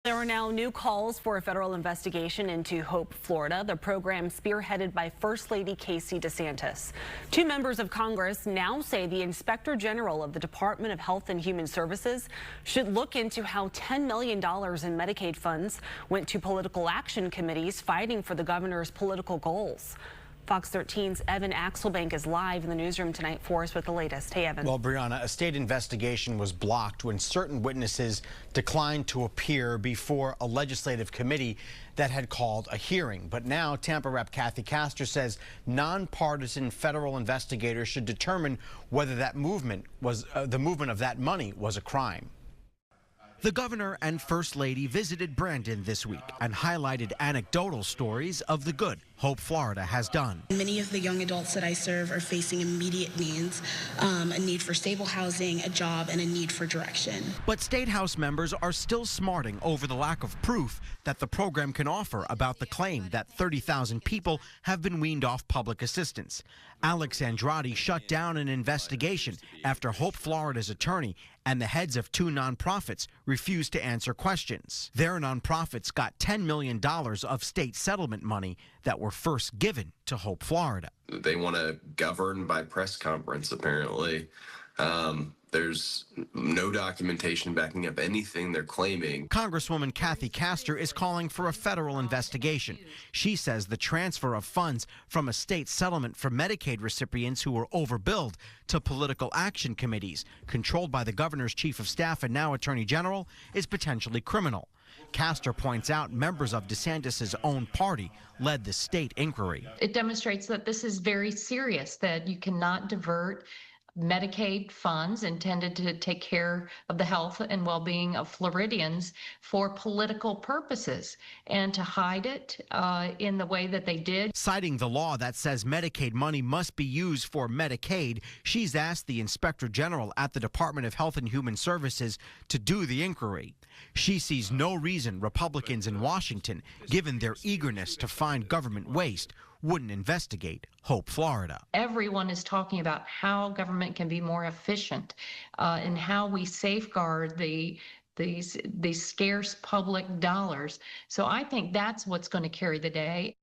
There are now new calls for a federal investigation into Hope, Florida, the program spearheaded by First Lady DeSantis. Two members of Congress now say the Inspector General of the Department of Health and Human Services should look into how $10 million in Medicaid funds went to political action committees fighting for the governor's political goals. Fox 13's Axelbank is live in the newsroom tonight for us with the latest. Hey, Evan. Well, Brianna, a state investigation was blocked when certain witnesses declined to appear before a legislative committee that had called a hearing. But now Tampa Rep. Kathy Castor says nonpartisan federal investigators should determine whether that movement was the movement of that money was a crime. The governor and First Lady visited Brandon this week and highlighted anecdotal stories of the good Hope, Florida has done. Many of the young adults that I serve are facing immediate needs, a need for stable housing, a job, and a need for direction. But State House members are still smarting over the lack of proof that the program can offer about the claim that 30,000 people have been weaned off public assistance. Alex Andrade shut down an investigation after Hope, Florida's attorney and the heads of two nonprofits refused to answer questions. Their nonprofits got $10 million of state settlement money that were first given to Hope, Florida. They want to govern by press conference, apparently. There's no documentation backing up anything they're claiming. Congresswoman Kathy Castor is calling for a federal investigation. She says the transfer of funds from a state settlement for Medicaid recipients who were overbilled to political action committees controlled by the governor's chief of staff and now attorney general is potentially criminal. Castor points out members of DeSantis' own party led the state inquiry. It demonstrates that this is very serious, that you cannot divert Medicaid funds intended to take care of the health and well-being of Floridians for political purposes and to hide it in the way that they did. Citing the law that says Medicaid money must be used for Medicaid, she's asked the Inspector General at the Department of Health and Human Services to do the inquiry. She sees no reason Republicans in Washington, given their eagerness to find government waste, wouldn't investigate Hope, Florida. Everyone is talking about how government can be more efficient and how we safeguard these scarce public dollars. So I think that's what's going to carry the day.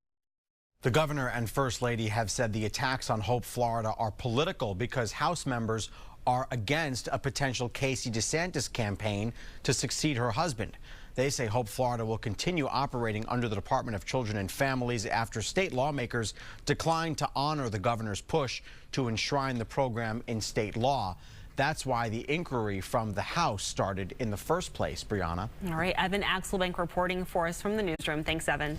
The governor and First Lady have said the attacks on Hope, Florida are political because House members are against a potential DeSantis campaign to succeed her husband. They say Hope, Florida will continue operating under the Department of Children and Families after state lawmakers declined to honor the governor's push to enshrine the program in state law. That's why the inquiry from the House started in the first place, Brianna. All right, Axelbank reporting for us from the newsroom. Thanks, Evan.